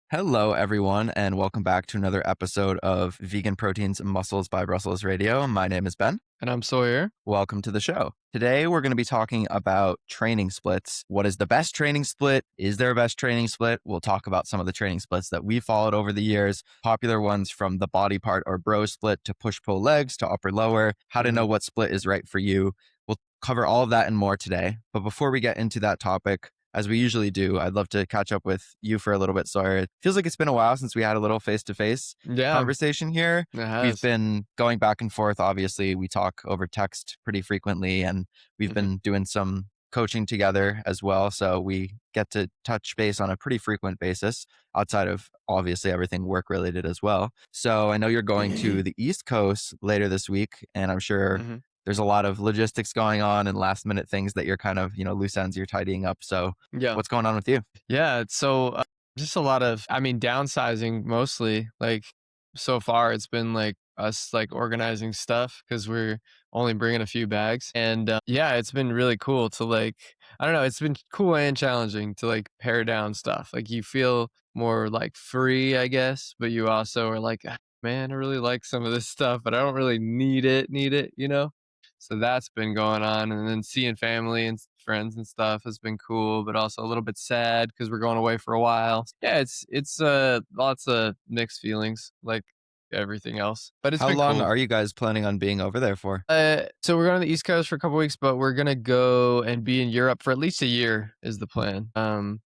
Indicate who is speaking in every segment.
Speaker 1: Hello, everyone, and welcome back to another episode of Vegan Proteins Muscles by Brussels Radio. My name is Ben.
Speaker 2: And I'm Sawyer.
Speaker 1: Welcome to the show. Today, we're going to be talking about training splits. What is the best training split? Is there a best training split? We'll talk about some of the training splits that we followed over the years, popular ones from the body part or bro split to push-pull legs to upper-lower, how to know what split is right for you. We'll cover all of that and more today. But before we get into that topic, as we usually do, I'd love to catch up with you for a little bit, Sawyer. It feels like it's been a while since we had a little face-to-face conversation here.
Speaker 2: It has.
Speaker 1: We've been going back and forth. Obviously, we talk over text pretty frequently, and we've been doing some coaching together as well. So we get to touch base on a pretty frequent basis outside of obviously everything work-related as well. So I know you're going to the East Coast later this week, and I'm sure there's a lot of logistics going on and last minute things that you're kind of, loose ends you're tidying up. So what's going on with you?
Speaker 2: Yeah. So just a lot of, downsizing mostly. Like so far, it's been like us like organizing stuff because we're only bringing a few bags. And it's been really cool to like, I don't know, it's been cool and challenging to like pare down stuff. Like you feel more like free, I guess, but you also are like, man, I really like some of this stuff, but I don't really need it. So that's been going on, and then seeing family and friends and stuff has been cool, but also a little bit sad because we're going away for a while. Yeah, it's lots of mixed feelings, like everything else. But it's
Speaker 1: How
Speaker 2: been
Speaker 1: long
Speaker 2: cool.
Speaker 1: are you guys planning on being over there for?
Speaker 2: So we're going to the East Coast for a couple weeks, but we're gonna go and be in Europe for at least a year is the plan.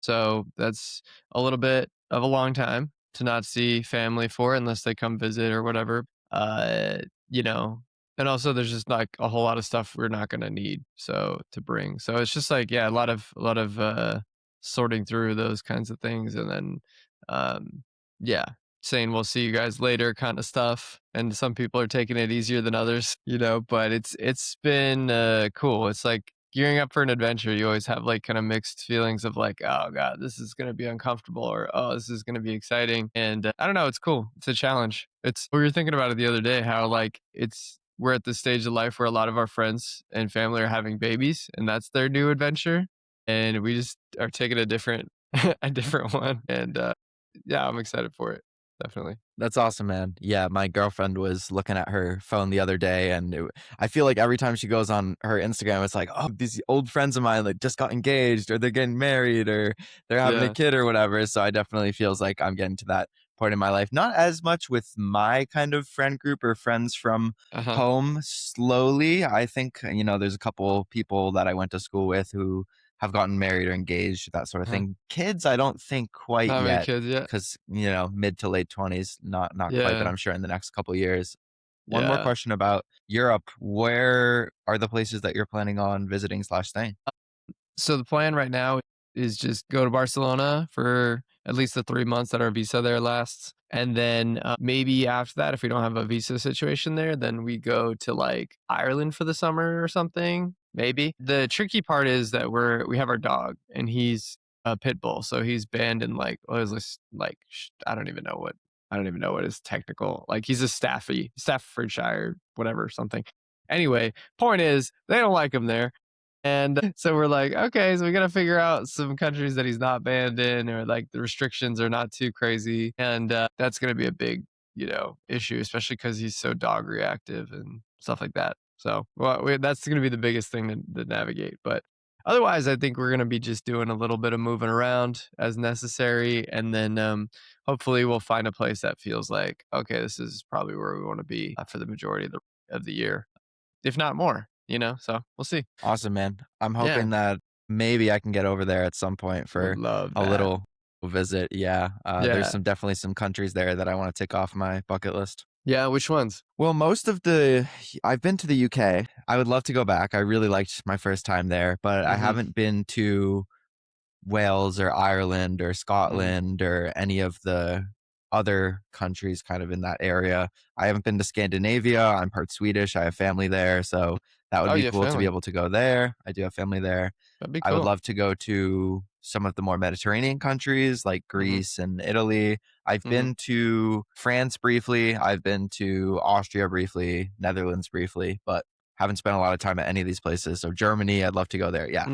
Speaker 2: So that's a little bit of a long time to not see family for unless they come visit or whatever. You know, and also there's just like a whole lot of stuff we're not gonna need to bring. So it's just like a lot of sorting through those kinds of things, and then um, yeah, saying we'll see you guys later kind of stuff. And some people are taking it easier than others, but it's been cool. It's like gearing up for an adventure. You always have like kind of mixed feelings of like, oh god, this is going to be uncomfortable, or oh, this is going to be exciting. And I don't know, it's cool. It's a challenge. We were thinking about it the other day, how like we're at the stage of life where a lot of our friends and family are having babies, and that's their new adventure, and we just are taking a different a different one. And I'm excited for it. Definitely.
Speaker 1: That's awesome, man. Yeah, my girlfriend was looking at her phone the other day, and I feel like every time she goes on her Instagram, it's like, oh, these old friends of mine like just got engaged, or they're getting married, or they're having a kid or whatever. So I definitely feels like I'm getting to that point in my life. Not as much with my kind of friend group or friends from home. Slowly, I think, there's a couple people that I went to school with who have gotten married or engaged, that sort of thing. Kids, I don't think quite
Speaker 2: Not many
Speaker 1: yet,
Speaker 2: kids yet.
Speaker 1: because mid to late 20s, not quite, but
Speaker 2: Yeah.
Speaker 1: I'm sure in the next couple of years. One more
Speaker 2: Yeah.
Speaker 1: question about Europe. Where are the places that you're planning on visiting / staying?
Speaker 2: So the plan right now is just go to Barcelona for at least the 3 months that our visa there lasts. And then maybe after that, if we don't have a visa situation there, then we go to like Ireland for the summer or something. Maybe. The tricky part is that we have our dog, and he's a pit bull. So he's banned in like, what is this? Like, I don't even know what is technical. Like he's a Staffordshire, whatever, something. Anyway, point is they don't like him there. And so we're like, okay, so we got to figure out some countries that he's not banned in, or like the restrictions are not too crazy. And that's going to be a big, issue, especially because he's so dog reactive and stuff like that. So that's going to be the biggest thing to navigate. But otherwise, I think we're going to be just doing a little bit of moving around as necessary. And then hopefully we'll find a place that feels like, okay, this is probably where we want to be for the majority of the year, if not more. So we'll see.
Speaker 1: Awesome, man. I'm hoping that maybe I can get over there at some point for
Speaker 2: Love
Speaker 1: a
Speaker 2: that.
Speaker 1: little visit. Yeah. There's definitely some countries there that I want to tick off my bucket list.
Speaker 2: Yeah, which ones?
Speaker 1: Well, I've been to the UK. I would love to go back. I really liked my first time there, but I haven't been to Wales or Ireland or Scotland or any of the other countries kind of in that area. I haven't been to Scandinavia. I'm part Swedish. I have family there. So that would be cool to be able to go there. I do have family there.
Speaker 2: That'd be
Speaker 1: I would
Speaker 2: cool.
Speaker 1: love to go to some of the more Mediterranean countries like Greece and Italy. I've been to France briefly. I've been to Austria briefly, Netherlands briefly, but haven't spent a lot of time at any of these places. So Germany, I'd love to go there. Yeah.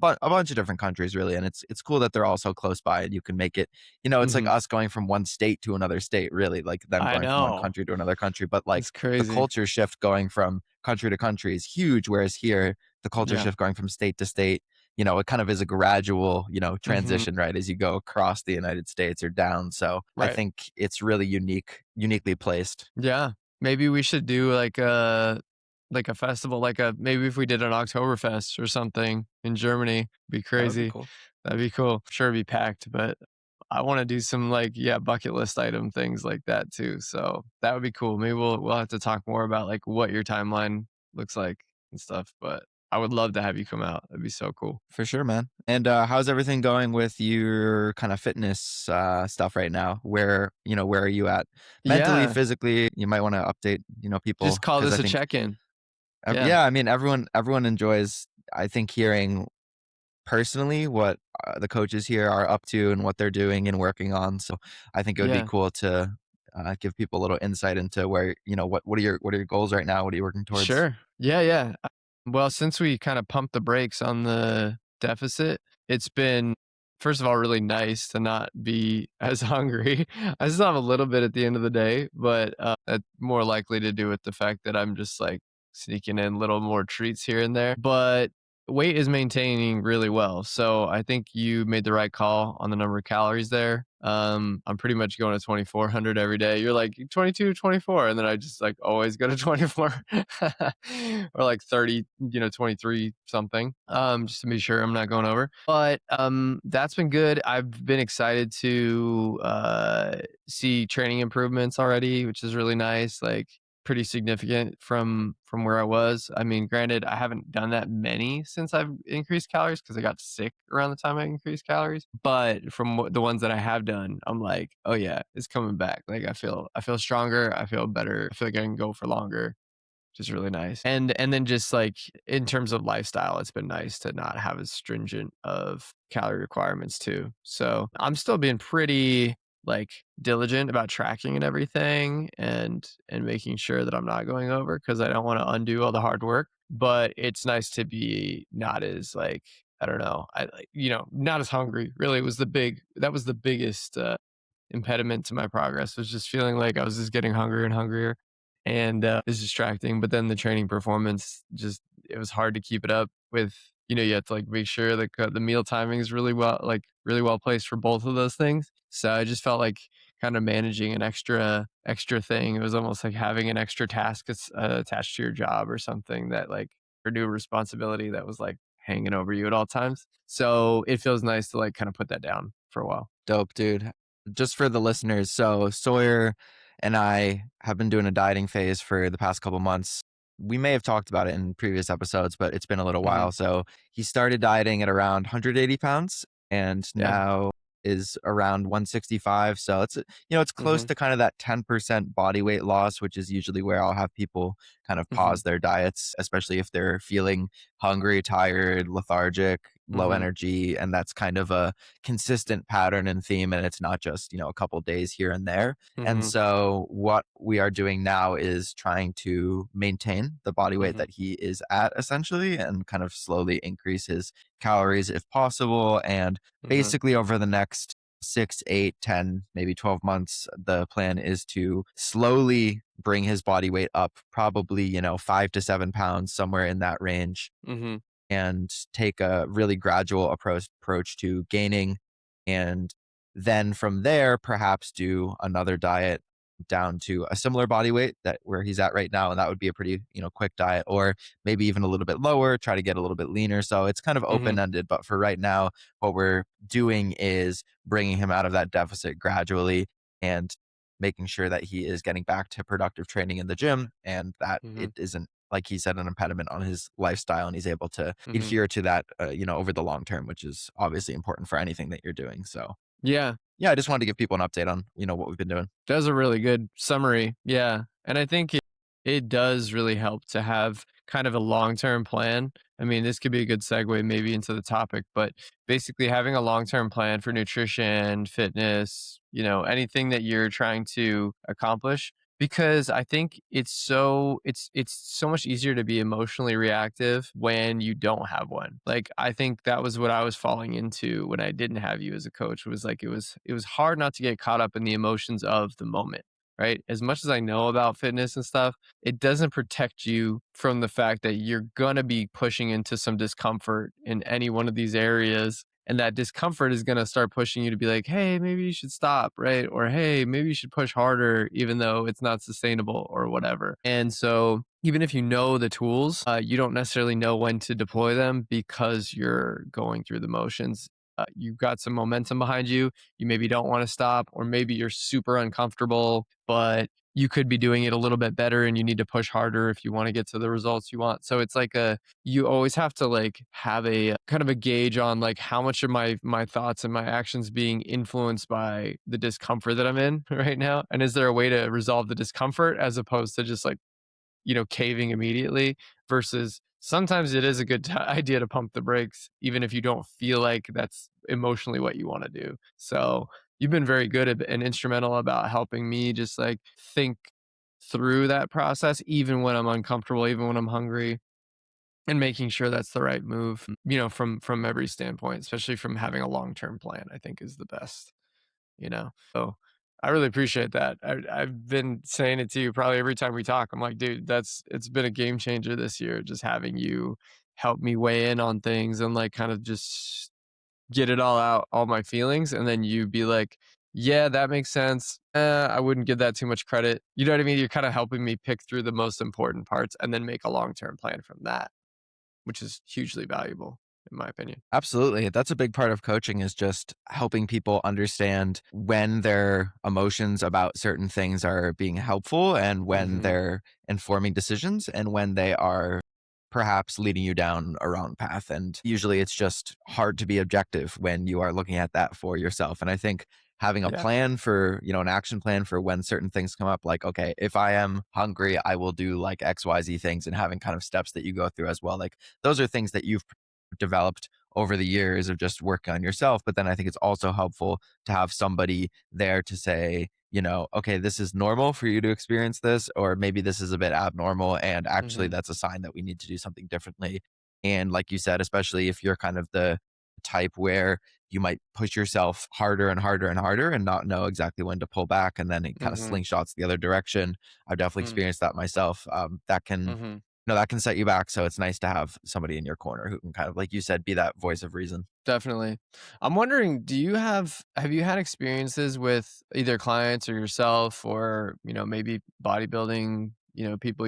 Speaker 1: a bunch of different countries really, and it's cool that they're all so close by and you can make it, it's like
Speaker 2: Mhm.
Speaker 1: us going from one state to another state, really, like them
Speaker 2: I
Speaker 1: going from one
Speaker 2: know.
Speaker 1: country to another country. But like
Speaker 2: It's
Speaker 1: the
Speaker 2: crazy.
Speaker 1: culture shift going from country to country is huge, whereas here the culture
Speaker 2: Yeah.
Speaker 1: shift going from state to state, it kind of is a gradual,
Speaker 2: Mhm.
Speaker 1: transition, right, as you go across the United States or down. So I
Speaker 2: Right.
Speaker 1: think it's really uniquely placed.
Speaker 2: Yeah. Maybe we should do like a festival, like a maybe if we did an Oktoberfest or something in Germany, be
Speaker 1: That would be
Speaker 2: crazy.
Speaker 1: cool.
Speaker 2: That'd be cool. Sure it'd be packed, but I want to do some like yeah, bucket list item things like that too. So that would be cool. Maybe we'll have to talk more about like what your timeline looks like and stuff, but I would love to have you come out. That'd be so cool.
Speaker 1: For sure, man. And how's everything going with your kind of fitness stuff right now? Where are you at mentally,
Speaker 2: Yeah.
Speaker 1: physically? You might want to update,
Speaker 2: Just
Speaker 1: people
Speaker 2: call
Speaker 1: because I
Speaker 2: this a
Speaker 1: think,
Speaker 2: check-in. Yeah.
Speaker 1: yeah, I mean, everyone enjoys, I think, hearing personally what the coaches here are up to and what they're doing and working on. So I think it would be
Speaker 2: Yeah.
Speaker 1: cool to give people a little insight into where, what are your goals right now? What are you working towards?
Speaker 2: Sure. Yeah, yeah. Well, since we kind of pumped the brakes on the deficit, it's been, first of all, really nice to not be as hungry. I still have a little bit at the end of the day, but that's more likely to do with the fact that I'm just like sneaking in little more treats here and there. But weight is maintaining really well. So I think you made the right call on the number of calories there. I'm pretty much going to 2,400 every day. You're like 22, 24, and then I just like always go to 24 or like 30, 23 something. Just to be sure I'm not going over. But that's been good. I've been excited to see training improvements already, which is really nice. Like pretty significant from where I was. I mean, granted, I haven't done that many since I've increased calories because I got sick around the time I increased calories. But from the ones that I have done, I'm like, oh yeah, it's coming back. Like I feel stronger. I feel better. I feel like I can go for longer, which is really nice. And then just like in terms of lifestyle, it's been nice to not have as stringent of calorie requirements too. So I'm still being pretty like diligent about tracking and everything and making sure that I'm not going over because I don't want to undo all the hard work. But it's nice to be not as like I don't know, I like not as hungry. Really, it was that was the biggest impediment to my progress was just feeling like I was just getting hungrier and hungrier and it's distracting. But then the training performance just it was hard to keep it up with. You have to like make sure that the meal timing is really well placed for both of those things. So I just felt like kind of managing an extra thing. It was almost like having an extra task attached to your job or something that like or new responsibility that was like hanging over you at all times. So it feels nice to like kind of put that down for a while.
Speaker 1: Dope, dude. Just for the listeners, so Sawyer and I have been doing a dieting phase for the past couple months. We may have talked about it in previous episodes, but it's been a little
Speaker 2: Hmm.
Speaker 1: while. So he started dieting at around 180 pounds and
Speaker 2: Yeah.
Speaker 1: now is around 165. So it's close
Speaker 2: Hmm.
Speaker 1: to kind of that 10% body weight loss, which is usually where I'll have people kind of
Speaker 2: Hmm.
Speaker 1: pause their diets, especially if they're feeling hungry, tired, lethargic, low
Speaker 2: Hmm.
Speaker 1: energy. And that's kind of a consistent pattern and theme, and it's not just a couple days here and there. And
Speaker 2: Hmm.
Speaker 1: so what we are doing now is trying to maintain the body weight
Speaker 2: Hmm.
Speaker 1: that he is at essentially and kind of slowly increase his calories if possible. And
Speaker 2: Hmm.
Speaker 1: basically over the next 6, 8, 10, maybe 12 months, the plan is to slowly bring his body weight up, probably 5 to 7 pounds, somewhere in that range,
Speaker 2: Hmm.
Speaker 1: and take a really gradual approach to gaining. And then from there, perhaps do another diet down to a similar body weight that where he's at right now. And that would be a pretty, quick diet, or maybe even a little bit lower, try to get a little bit leaner. So it's kind of
Speaker 2: Hmm.
Speaker 1: open ended. But for right now, what we're doing is bringing him out of that deficit gradually and making sure that he is getting back to productive training in the gym and that
Speaker 2: Hmm.
Speaker 1: it isn't, like he said, an impediment on his lifestyle, and he's able to
Speaker 2: Hmm.
Speaker 1: adhere to that, over the long term, which is obviously important for anything that you're doing. So
Speaker 2: Yeah,
Speaker 1: yeah, I just wanted to give people an update on, what we've been doing.
Speaker 2: that was a really good summary. Yeah. And I think it does really help to have kind of a long-term plan. I mean, this could be a good segue maybe into the topic, but basically having a long-term plan for nutrition, fitness, anything that you're trying to accomplish Because I think it's so much easier to be emotionally reactive when you don't have one. Like, I think that was what I was falling into when I didn't have you as a coach, was like it was hard not to get caught up in the emotions of the moment, right? As much as I know about fitness and stuff, it doesn't protect you from the fact that you're gonna be pushing into some discomfort in any one of these areas, and that discomfort is going to start pushing you to be like, hey, maybe you should stop, right? Or hey, maybe you should push harder even though it's not sustainable or whatever. And so even if you know the tools, you don't necessarily know when to deploy them because you're going through the motions. You've got some momentum behind you. You maybe don't want to stop, or maybe you're super uncomfortable, but you could be doing it a little bit better and you need to push harder if you want to get to the results you want. So it's like you always have to like have a kind of a gauge on like how much of my thoughts and my actions being influenced by the discomfort that I'm in right now, and is there a way to resolve the discomfort as opposed to just like, caving immediately, versus sometimes it is a good idea to pump the brakes, even if you don't feel like that's emotionally what you want to do. So you've been very good and instrumental about helping me just like think through that process, even when I'm uncomfortable, even when I'm hungry, and making sure that's the right move, from every standpoint, especially from having a long-term plan, I think is the best. So I really appreciate that. I've been saying it to you probably every time we talk. I'm like, dude, it's been a game changer this year, just having you help me weigh in on things and like kind of just get it all out, all my feelings, and then you be like, yeah, that makes sense. I wouldn't give that too much credit. You know what I mean? You're kind of helping me pick through the most important parts and then make a long-term plan from that, which is hugely valuable in my opinion.
Speaker 1: Absolutely. That's a big part of coaching, is just helping people understand when their emotions about certain things are being helpful and when
Speaker 2: Mhm.
Speaker 1: they're informing decisions and when they are perhaps leading you down a wrong path. And usually it's just hard to be objective when you are looking at that for yourself. And I think having a
Speaker 2: Yeah.
Speaker 1: plan for, an action plan for when certain things come up, like, okay, if I am hungry, I will do like XYZ things, and having kind of steps that you go through as well. Like, those are things that you've developed over the years of just working on yourself. But then I think it's also helpful to have somebody there to say, okay, this is normal for you to experience this, or maybe this is a bit abnormal. And actually,
Speaker 2: Mhm.
Speaker 1: that's a sign that we need to do something differently. And like you said, especially if you're kind of the type where you might push yourself harder and harder and harder and not know exactly when to pull back, and then it kind of
Speaker 2: Mhm.
Speaker 1: slingshots the other direction. I've definitely
Speaker 2: Mm.
Speaker 1: experienced that myself. That can
Speaker 2: Mhm.
Speaker 1: that can set you back. So it's nice to have somebody in your corner who can kind of, like you said, be that voice of reason.
Speaker 2: Definitely. I'm wondering, have you had experiences with either clients or yourself or, maybe bodybuilding, people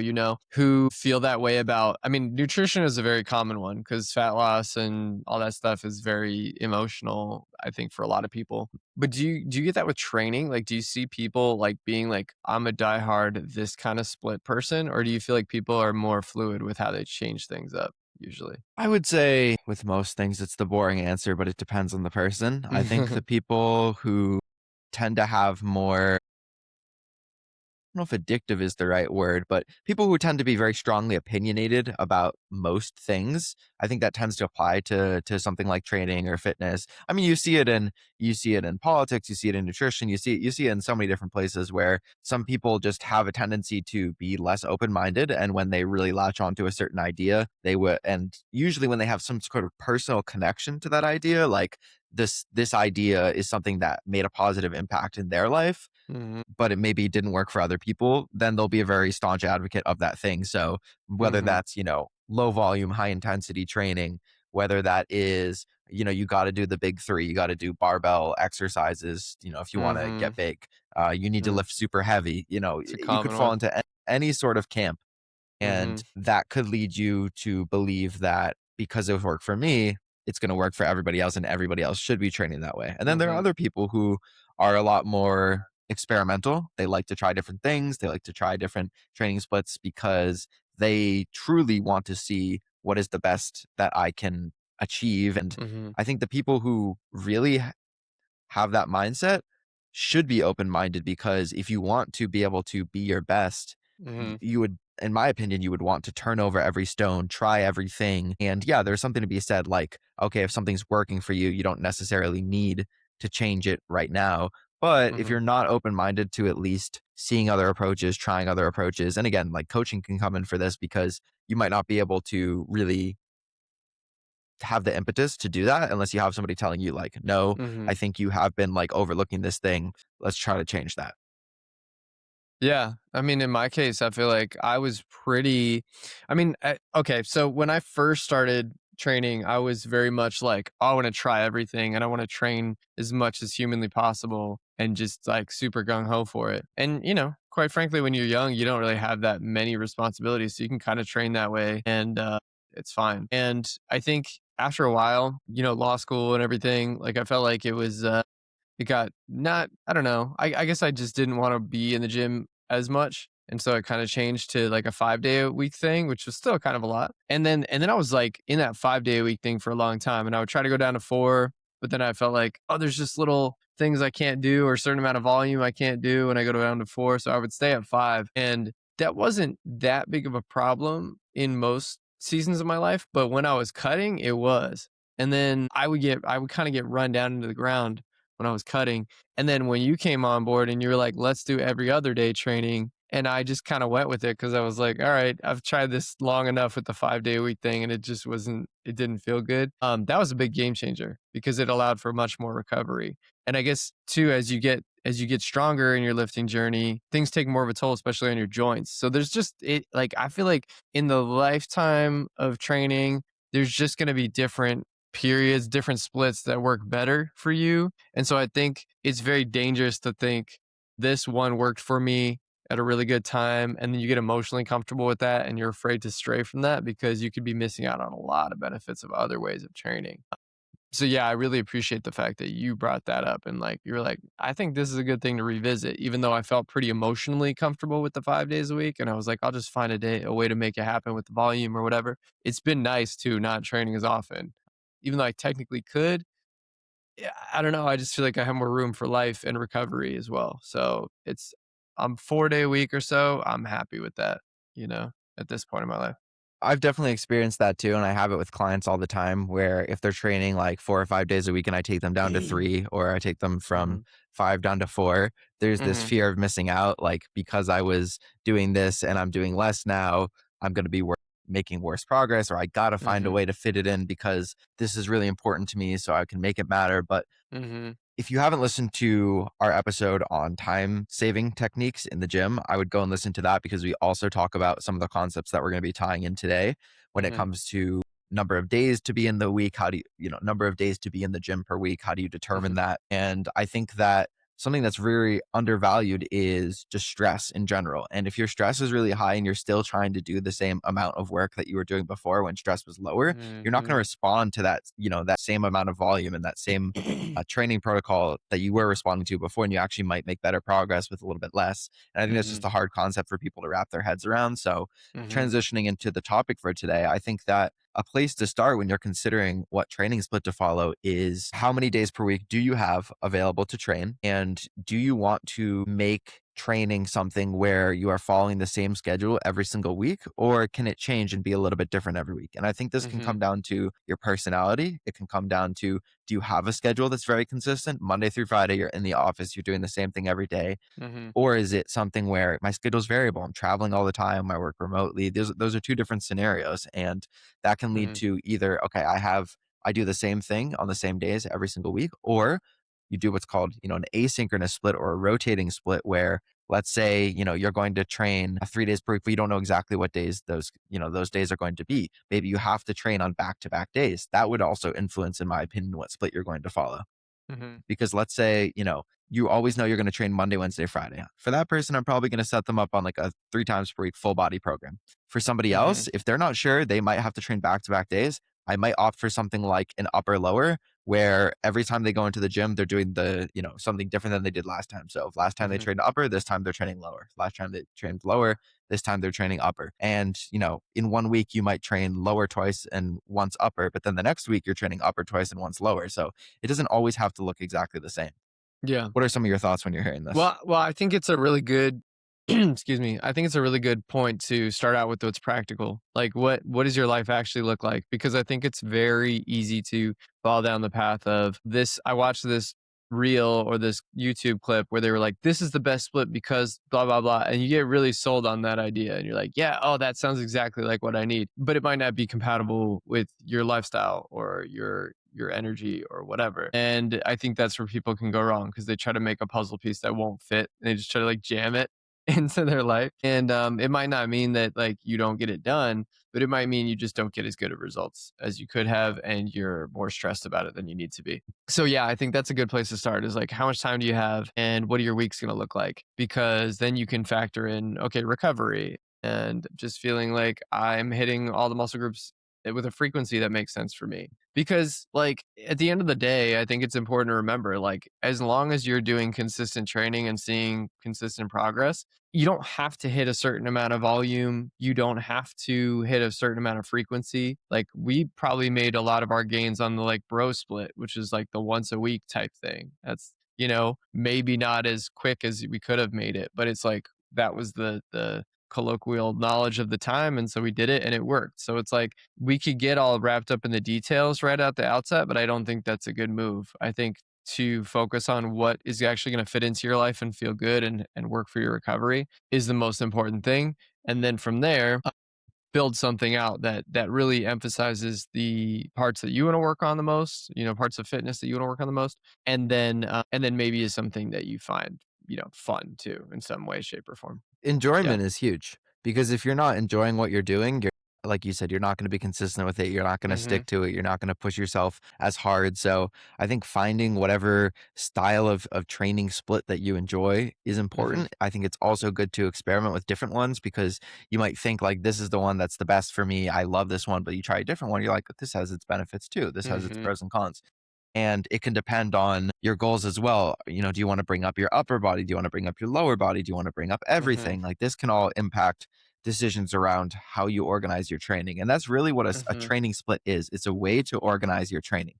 Speaker 2: who feel that way about, I mean, nutrition is a very common one because fat loss and all that stuff is very emotional, I think, for a lot of people. But do you get that with training? Like, do you see people like being like, I'm a diehard this kind of split person, or do you feel like people are more fluid with how they change things up usually?
Speaker 1: I would say with most things, it's the boring answer, but it depends on the person. I think the people who tend to have more, don't know if addictive is the right word, but people who tend to be very strongly opinionated about most things, I think that tends to apply to something like training or fitness. I mean, you see it in politics, you see it in nutrition, you see it in so many different places where some people just have a tendency to be less open-minded, and when they really latch onto a certain idea, they would, and usually when they have some sort of personal connection to that idea, like this idea is something that made a positive impact in their life,
Speaker 2: Mhm.
Speaker 1: but it maybe didn't work for other people, then they'll be a very staunch advocate of that thing. So whether
Speaker 2: Mhm.
Speaker 1: that's, low volume, high intensity training, whether that is, you got to do the big three, you got to do barbell exercises, if you want to
Speaker 2: Mhm.
Speaker 1: get big, you need to
Speaker 2: Mm.
Speaker 1: lift super heavy,
Speaker 2: It's a
Speaker 1: you could
Speaker 2: common
Speaker 1: fall
Speaker 2: one.
Speaker 1: into any sort of camp. And
Speaker 2: Mhm.
Speaker 1: that could lead you to believe that because it worked for me, it's going to work for everybody else, and everybody else should be training that way. And then there are
Speaker 2: Mhm.
Speaker 1: other people who are a lot more experimental. They like to try different things. They like to try different training splits because they truly want to see what is the best that I can achieve. And
Speaker 2: Mhm.
Speaker 1: I think the people who really have that mindset should be open-minded, because if you want to be able to be your best,
Speaker 2: Mhm.
Speaker 1: you would, in my opinion, you would want to turn over every stone, try everything. And yeah, there's something to be said, like, okay, if something's working for you, you don't necessarily need to change it right now. But if
Speaker 2: Mhm.
Speaker 1: you're not open-minded to at least seeing other approaches, trying other approaches, and again, like coaching can come in for this because you might not be able to really have the impetus to do that unless you have somebody telling you like, no, I
Speaker 2: Mhm.
Speaker 1: think you have been like overlooking this thing. Let's try to change that.
Speaker 2: Yeah. I mean, in my case, I feel like I was pretty, okay. So when I first started training, I was very much like, "Oh, I want to try everything and I want to train as much as humanly possible and just like super gung ho for it." And, quite frankly, when you're young, you don't really have that many responsibilities. So you can kind of train that way and it's fine. And I think after a while, law school and everything, like I felt like it got not I don't know. I guess I just didn't wanna be in the gym as much, and so it kinda changed to, like, a 5-day-a-week thing, which was still kind of a lot, and then I was, like, in that 5-day-a-week thing for a long time, and I would try to go down to 4, but then I felt like, "Oh, there's just little things I can't do or a certain amount of volume I can't do when I go down to 4," so I would stay at 5, and that wasn't that big of a problem in most seasons of my life, but when I was cutting, it was, and then I would kinda get run down into the ground when I was cutting. And then when you came on board and you were like, let's do every other day training. And I just kind of went with it because I was like, all right, I've tried this long enough with the 5-day-a-week thing and it just it didn't feel good. That was a big game changer because it allowed for much more recovery. And I guess too, as you get stronger in your lifting journey, things take more of a toll, especially on your joints. So there's just it like I feel like in the lifetime of training, there's just gonna be different periods, different splits that work better for you. And so I think it's very dangerous to think this one worked for me at a really good time. And then you get emotionally comfortable with that and you're afraid to stray from that because you could be missing out on a lot of benefits of other ways of training. So yeah, I really appreciate the fact that you brought that up and like you're like, I think this is a good thing to revisit, even though I felt pretty emotionally comfortable with the 5 days a week. And I was like, I'll just find a way to make it happen with the volume or whatever. It's been nice too, not training as often. Even though I technically could, yeah, I don't know. I just feel like I have more room for life and recovery as well. So I'm 4-day a week or so. I'm happy with that, at this point in my life.
Speaker 1: I've definitely experienced that too, and I have it with clients all the time where if they're training like 4 or 5 days a week and I take them down to 3 or I take them from
Speaker 2: Mhm.
Speaker 1: 5 down to 4, there's this
Speaker 2: Mhm.
Speaker 1: fear of missing out, like, because I was doing this and I'm doing less now, I'm gonna be making worse progress, or I gotta find a
Speaker 2: Mhm.
Speaker 1: way to fit it in because this is really important to me so I can make it matter, but
Speaker 2: Mhm.
Speaker 1: if you haven't listened to our episode on time saving techniques in the gym, I would go and listen to that because we also talk about some of the concepts that we're going to be tying in today when it
Speaker 2: Mhm.
Speaker 1: comes to number of days to be in the week. How do number of days to be in the gym per week? How do you determine
Speaker 2: Mhm.
Speaker 1: that? And I think that something that's very undervalued is just stress in general. And if your stress is really high and you're still trying to do the same amount of work that you were doing before when stress was lower, you're not going to
Speaker 2: Mhm.
Speaker 1: respond to that, that same amount of volume and that same training protocol that you were responding to before, and you actually might make better progress with a little bit less. And I think that's just
Speaker 2: Mhm.
Speaker 1: a hard concept for people to wrap their heads around. So,
Speaker 2: Mhm.
Speaker 1: transitioning into the topic for today, I think that a place to start when you're considering what training split to follow is how many days per week do you have available to train? And do you want to make training something where you are following the same schedule every single week, or can it change and be a little bit different every week? And I think this can come
Speaker 2: Mhm.
Speaker 1: down to your personality. It can come down to, do you have a schedule that's very consistent? Monday through Friday, you're in the office, you're doing the same thing every day.
Speaker 2: Mhm.
Speaker 1: Or is it something where my schedule's variable? I'm traveling all the time. I work remotely. Those are two different scenarios. And that can lead
Speaker 2: Mhm.
Speaker 1: to either, okay, I do the same thing on the same days every single week, or you do what's called, an asynchronous split or a rotating split where let's say, you're going to train 3 days per week, but you don't know exactly what days those days are going to be. Maybe you have to train on back-to-back days. That would also influence, in my opinion, what split you're going to follow.
Speaker 2: Mhm.
Speaker 1: Because let's say, you always know you're going to train Monday, Wednesday, Friday. For that person, I'm probably going to set them up on like a 3 times per week full body program. For somebody else,
Speaker 2: Mhm.
Speaker 1: if they're not sure, they might have to train back to back days. I might opt for something like an upper lower where every time they go into the gym, they're doing something different than they did last time. So if last time they
Speaker 2: Mhm.
Speaker 1: trained upper, this time they're training lower. Last time they trained lower, this time they're training upper. And, in one week you might train lower twice and once upper, but then the next week you're training upper twice and once lower. So it doesn't always have to look exactly the same.
Speaker 2: Yeah.
Speaker 1: What are some of your thoughts when you're hearing this?
Speaker 2: Well, I think it's a really good excuse me. I think it's a really good point to start out with what's practical. Like what does your life actually look like? Because I think it's very easy to fall down the path of this. I watched this reel or this YouTube clip where they were like, this is the best split because blah, blah, blah. And you get really sold on that idea. And you're like, yeah, oh, that sounds exactly like what I need. But it might not be compatible with your lifestyle or your energy or whatever. And I think that's where people can go wrong because they try to make a puzzle piece that won't fit. And they just try to like jam it into their life. And it might not mean that like you don't get it done, but it might mean you just don't get as good of results as you could have and you're more stressed about it than you need to be. So yeah, I think that's a good place to start is like how much time do you have and what are your weeks going to look like? Because then you can factor in okay, recovery and just feeling like I'm hitting all the muscle groups with a frequency that makes sense for me. Because like at the end of the day, I think it's important to remember like as long as you're doing consistent training and seeing consistent progress, you don't have to hit a certain amount of volume. You don't have to hit a certain amount of frequency. Like we probably made a lot of our gains on the like bro split, which is like the once a week type thing. That's, maybe not as quick as we could have made it, but it's like that was the colloquial knowledge of the time. And so we did it and it worked. So it's like we could get all wrapped up in the details right at the outset, but I don't think that's a good move. I think to focus on what is actually going to fit into your life and feel good and work for your recovery is the most important thing. And then from there, build something out that really emphasizes the parts that you want to work on the most, parts of fitness that you want to work on the most, and then maybe is something that you find fun too in some way, shape, or form. Yeah.
Speaker 1: Enjoyment is huge because if you're not enjoying what you're doing, you're like you said, you're not going to be consistent with it. You're not going to
Speaker 2: Mm-hmm.
Speaker 1: stick to it. You're not going to push yourself as hard. So I think finding whatever style of training split that you enjoy is
Speaker 2: Mm-hmm.
Speaker 1: important. I think it's also good to experiment with different ones because you might think like this is the one that's the best for me. I love this one, but you try a different one. You're like, this has its benefits too. This has its
Speaker 2: Mm-hmm.
Speaker 1: pros and cons. And it can depend on your goals as well. Do you want to bring up your upper body? Do you want to bring up your lower body? Do you want to bring up
Speaker 2: Mm-hmm.
Speaker 1: everything? Like this can all impact decisions around how you organize your training. And that's really what a
Speaker 2: Mm-hmm.
Speaker 1: training split is. It's a way to organize your training.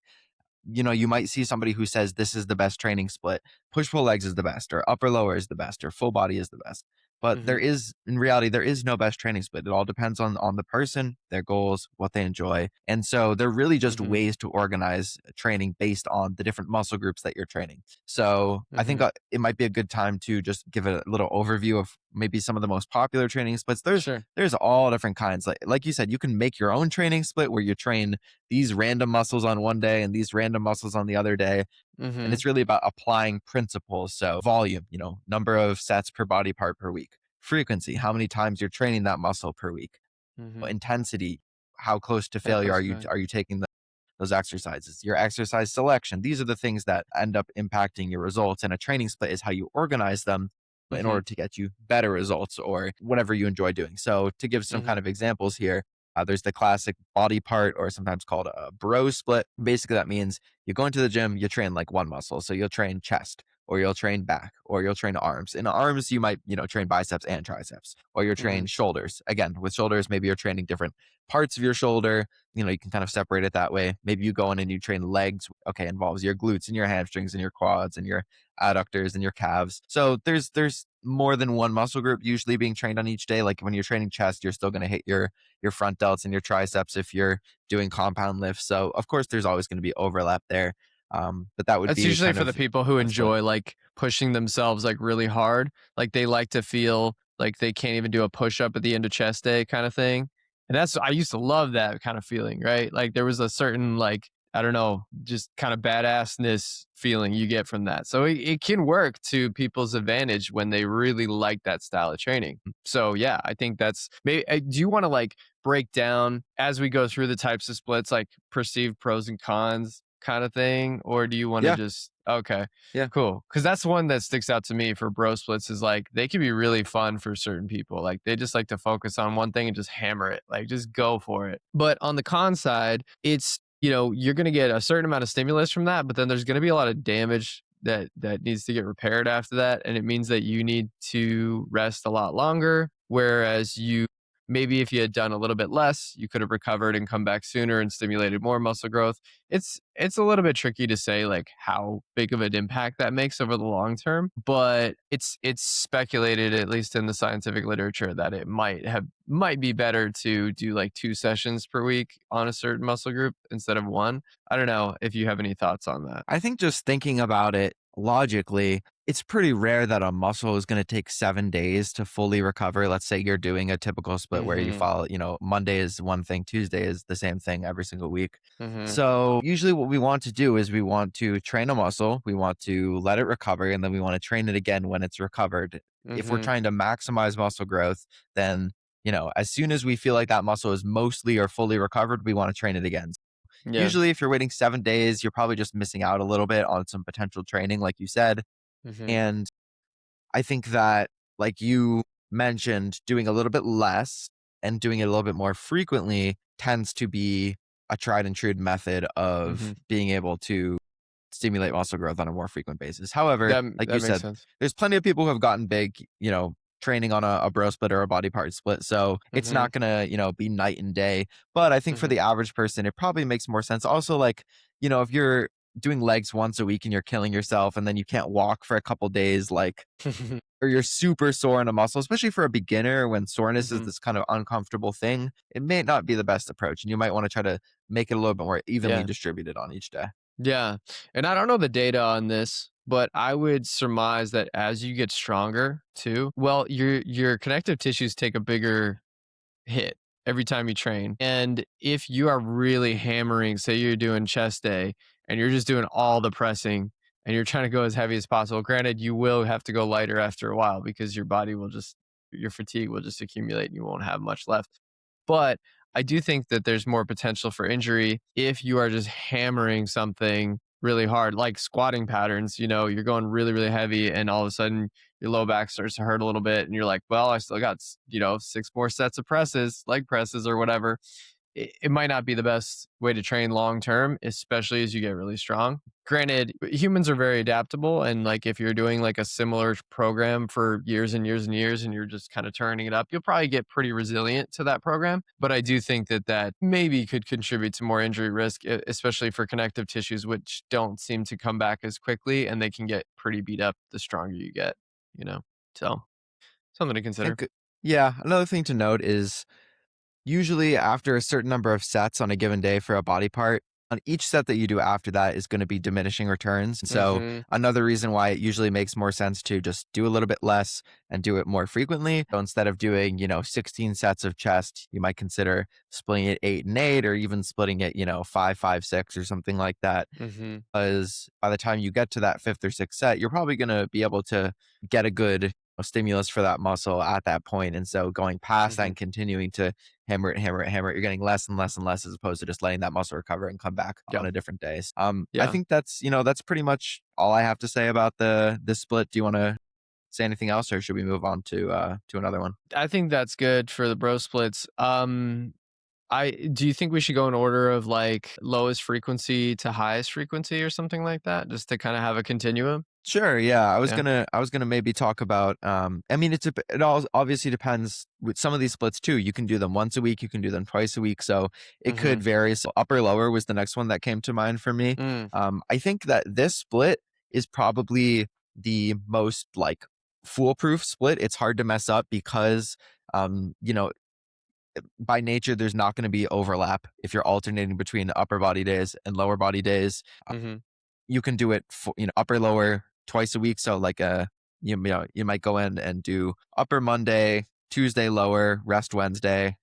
Speaker 1: You might see somebody who says this is the best training split. Push pull legs is the best, or upper lower is the best, or full body is the best. But
Speaker 2: Mm-hmm.
Speaker 1: in reality, there is no best training split. It all depends on the person, their goals, what they enjoy. And so they're really just
Speaker 2: Mm-hmm.
Speaker 1: ways to organize training based on the different muscle groups that you're training. So I think
Speaker 2: Mm-hmm.
Speaker 1: it might be a good time to just give a little overview of maybe some of the most popular training splits.
Speaker 2: Sure.
Speaker 1: There's all different kinds. Like you said, you can make your own training split where you train these random muscles on one day and these random muscles on the other day. And
Speaker 2: Mm-hmm.
Speaker 1: it's really about applying principles. So volume, number of sets per body part per week. Frequency, how many times you're training that muscle per week.
Speaker 2: Mm-hmm.
Speaker 1: Intensity, how close to
Speaker 2: How
Speaker 1: failure
Speaker 2: close
Speaker 1: are
Speaker 2: to
Speaker 1: you
Speaker 2: failure?
Speaker 1: are you taking those exercises? Your exercise selection. These are the things that end up impacting your results. And a training split is how you organize them in
Speaker 2: Mm-hmm.
Speaker 1: order to get you better results or whatever you enjoy doing. So to give some
Speaker 2: Mm-hmm.
Speaker 1: kind of examples here, there's the classic body part or sometimes called a bro split. Basically, that means you go into the gym, you train like one muscle. So you'll train chest or you'll train back or you'll train arms. In arms, you might, train biceps and triceps or you'll
Speaker 2: Mm-hmm.
Speaker 1: train shoulders. Again, with shoulders, maybe you're training different parts of your shoulder. You can kind of separate it that way. Maybe you go in and you train legs. Okay, involves your glutes and your hamstrings and your quads and your adductors and your calves. So there's more than one muscle group usually being trained on each day. Like when you're training chest, you're still going to hit your front delts and your triceps if you're doing compound lifts. So of course there's always going to be overlap there. But that would
Speaker 2: That's
Speaker 1: be
Speaker 2: usually
Speaker 1: kind
Speaker 2: for the
Speaker 1: of
Speaker 2: people who
Speaker 1: a split.
Speaker 2: enjoy like pushing themselves like really hard. Like they like to feel like they can't even do a push up at the end of chest day kind of thing. And I used to love that kind of feeling, right? Like there was a certain like, I don't know, just kind of badassness feeling you get from that. So it can work to people's advantage when they really like that style of training. So yeah, I think that's maybe, do you want to like break down as we go through the types of splits, like perceived pros and cons kind of thing? Or do you want to
Speaker 1: Yeah,
Speaker 2: just, okay,
Speaker 1: yeah.
Speaker 2: cool. Cause that's one that sticks out to me for bro splits is like, they can be really fun for certain people. Like they just like to focus on one thing and just hammer it, like just go for it. But on the con side, it's, you're going to get a certain amount of stimulus from that, but then there's going to be a lot of damage that needs to get repaired after that. And it means that you need to rest a lot longer. Whereas maybe if you had done a little bit less, you could have recovered and come back sooner and stimulated more muscle growth. It's a little bit tricky to say like how big of an impact that makes over the long term, but it's speculated, at least in the scientific literature, that it might be better to do like 2 sessions per week on a certain muscle group instead of one. I don't know if you have any thoughts on that.
Speaker 1: I think just thinking about it logically, it's pretty rare that a muscle is going to take 7 days to fully recover. Let's say you're doing a typical split where you
Speaker 2: Mhm.
Speaker 1: follow, Monday is one thing, Tuesday is the same thing every single week.
Speaker 2: Mhm.
Speaker 1: So usually what we want to do is we want to train a muscle, we want to let it recover, and then we want to train it again when it's recovered. If we're
Speaker 2: Mhm.
Speaker 1: trying to maximize muscle growth, then, as soon as we feel like that muscle is mostly or fully recovered, we want to train it again.
Speaker 2: Yeah.
Speaker 1: Usually, if you're waiting 7 days, you're probably just missing out a little bit on some potential training, like you said.
Speaker 2: Mhm.
Speaker 1: And I think that, like you mentioned, doing a little bit less and doing it a little bit more frequently tends to be a tried and true method of
Speaker 2: Mhm.
Speaker 1: being able to stimulate muscle growth on a more frequent basis. However,
Speaker 2: That
Speaker 1: like you
Speaker 2: that makes
Speaker 1: said,
Speaker 2: sense.
Speaker 1: there's plenty of people who have gotten big, training on a bro split or a body part split. So it's
Speaker 2: Mhm.
Speaker 1: not gonna, be night and day. But I think for
Speaker 2: Mhm.
Speaker 1: the average person, it probably makes more sense. Also, like, if you're doing legs once a week and you're killing yourself and then you can't walk for a couple days, like, or you're super sore in a muscle, especially for a beginner when soreness is
Speaker 2: Mhm.
Speaker 1: this kind of uncomfortable thing, it may not be the best approach. And you might want to try to make it a little bit more evenly
Speaker 2: Yeah.
Speaker 1: distributed on each day.
Speaker 2: Yeah. And I don't know the data on this, but I would surmise that as you get stronger too, well, your connective tissues take a bigger hit every time you train. And if you are really hammering, say you're doing chest day and you're just doing all the pressing and you're trying to go as heavy as possible, granted, you will have to go lighter after a while because your body will just, your fatigue will just accumulate and you won't have much left. But I do think that there's more potential for injury if you are just hammering something really hard, like squatting patterns. You're going really, really heavy, and all of a sudden your low back starts to hurt a little bit, and you're like, well, I still got, 6 more sets of presses, leg presses, or whatever. It might not be the best way to train long term, especially as you get really strong. Granted, humans are very adaptable, and like if you're doing like a similar program for years and years and years, and you're just kind of turning it up, you'll probably get pretty resilient to that program. But I do think that that maybe could contribute to more injury risk, especially for connective tissues, which don't seem to come back as quickly, and they can get pretty beat up the stronger you get. You know, so something to
Speaker 1: I
Speaker 2: consider.
Speaker 1: think, yeah, another thing to note is usually after a certain number of sets on a given day for a body part, on each set that you do after that is going to be diminishing returns. And so
Speaker 2: Mm-hmm.
Speaker 1: another reason why it usually makes more sense to just do a little bit less and do it more frequently. So instead of doing, 16 sets of chest, you might consider splitting it 8 and 8 or even splitting it, 5, 5, 6 or something like that.
Speaker 2: Mm-hmm.
Speaker 1: Because by the time you get to that fifth or sixth set, you're probably going to be able to get a good stimulus for that muscle at that point. And so going past that
Speaker 2: Mm-hmm.
Speaker 1: and continuing to hammer it, hammer it, hammer it, you're getting less and less and less as opposed to just letting that muscle recover and come back
Speaker 2: Yeah.
Speaker 1: on a different day. I
Speaker 2: Yeah.
Speaker 1: think that's pretty much all I have to say about the split. Do you want to say anything else, or should we move on to another one?
Speaker 2: I think that's good for the bro splits. I do you think we should go in order of like lowest frequency to highest frequency or something like that, just to kind of have a continuum?
Speaker 1: Sure. Yeah.
Speaker 2: Yeah.
Speaker 1: I was gonna maybe talk about I mean it all obviously depends with some of these splits too. You can do them once a week, you can do them twice a week. So it
Speaker 2: Mm-hmm.
Speaker 1: could vary. So upper lower was the next one that came to mind for me.
Speaker 2: Mm,
Speaker 1: I think that this split is probably the most like foolproof split. It's hard to mess up because um, you know, by nature there's not going to be overlap if you're alternating between upper body days and lower body days.
Speaker 2: mm-hmm.
Speaker 1: You can do it for, upper lower twice a week. So like you might go in and do upper Monday, Tuesday lower, rest Wednesday,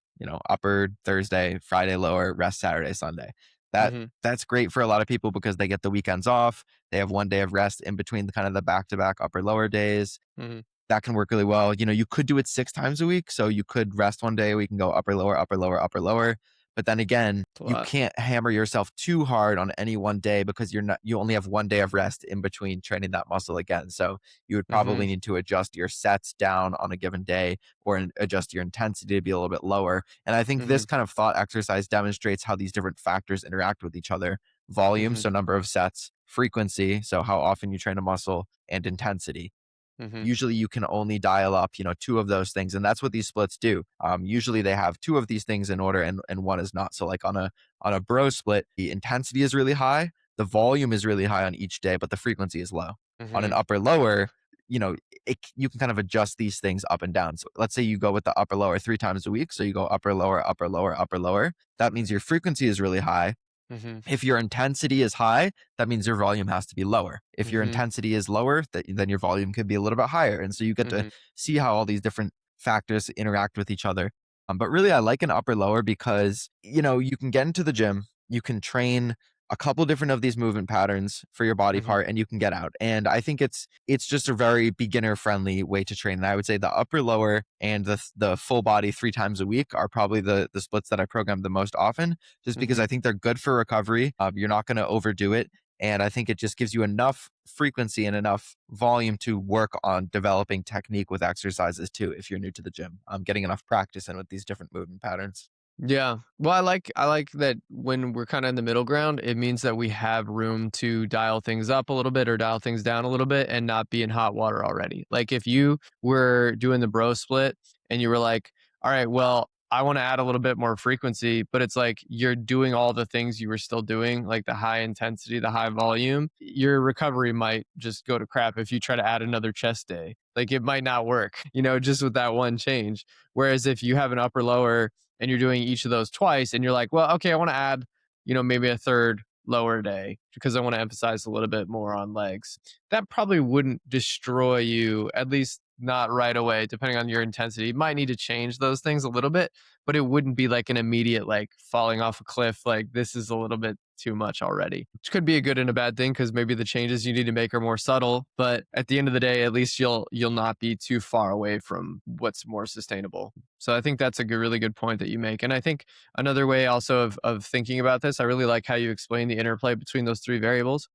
Speaker 1: upper Thursday, Friday lower, rest Saturday, Sunday. That
Speaker 2: Mm-hmm.
Speaker 1: that's great for a lot of people because they get the weekends off. They have one day of rest in between the kind of the back to back upper lower days.
Speaker 2: Mm-hmm.
Speaker 1: That can work really well. You could do it 6 times a week. So you could rest one day, we can go upper, lower, upper, lower, upper, lower. But then again,
Speaker 2: It's a
Speaker 1: you
Speaker 2: lot.
Speaker 1: can't hammer yourself too hard on any one day because you only have one day of rest in between training that muscle again. So you would
Speaker 2: Mm-hmm.
Speaker 1: probably need to adjust your sets down on a given day or adjust your intensity to be a little bit lower. And I think
Speaker 2: Mm-hmm.
Speaker 1: this kind of thought exercise demonstrates how these different factors interact with each other. Volume,
Speaker 2: Mm-hmm.
Speaker 1: so number of sets, frequency, so how often you train a muscle, and intensity.
Speaker 2: Mm-hmm.
Speaker 1: Usually you can only dial up, two of those things. And that's what these splits do. Usually they have two of these things in order and one is not. So like on a bro split, the intensity is really high. The volume is really high on each day, but the frequency is low. On
Speaker 2: Mm-hmm.
Speaker 1: an upper lower, you can kind of adjust these things up and down. So let's say you go with the upper lower 3 times a week. So you go upper lower, upper lower, upper lower. That means your frequency is really high,
Speaker 2: Mhm.
Speaker 1: If your intensity is high, that means your volume has to be lower. If your
Speaker 2: Mhm.
Speaker 1: intensity is lower, then your volume could be a little bit higher. And so you get to
Speaker 2: Mhm.
Speaker 1: see how all these different factors interact with each other. But really, I like an upper lower because, you can get into the gym, you can train a couple different of these movement patterns for your body
Speaker 2: Mhm.
Speaker 1: part, and you can get out. And I think it's just a very beginner friendly way to train. And I would say the upper lower and the full body 3 times a week are probably the splits that I program the most often, just because I
Speaker 2: Mhm.
Speaker 1: think they're good for recovery. You're not going to overdo it. And I think it just gives you enough frequency and enough volume to work on developing technique with exercises too, if you're new to the gym. Getting enough practice in with these different movement patterns.
Speaker 2: Yeah. Well, I like that when we're kind of in the middle ground, it means that we have room to dial things up a little bit or dial things down a little bit and not be in hot water already. Like if you were doing the bro split and you were like, all right, well, I want to add a little bit more frequency, but it's like you're doing all the things you were still doing, like the high intensity, the high volume, your recovery might just go to crap if you try to add another chest day. Like it might not work, just with that one change. Whereas if you have an upper lower and you're doing each of those twice and you're like, well, okay, I want to add, maybe a third lower day because I want to emphasize a little bit more on legs. That probably wouldn't destroy you, at least not right away, depending on your intensity. You might need to change those things a little bit, but it wouldn't be like an immediate like falling off a cliff. Like this is a little bit too much already, which could be a good and a bad thing because maybe the changes you need to make are more subtle. But at the end of the day, at least you'll not be too far away from what's more sustainable. So I think that's a really good point that you make. And I think another way also of thinking about this, I really like how you explain the interplay between those three variables.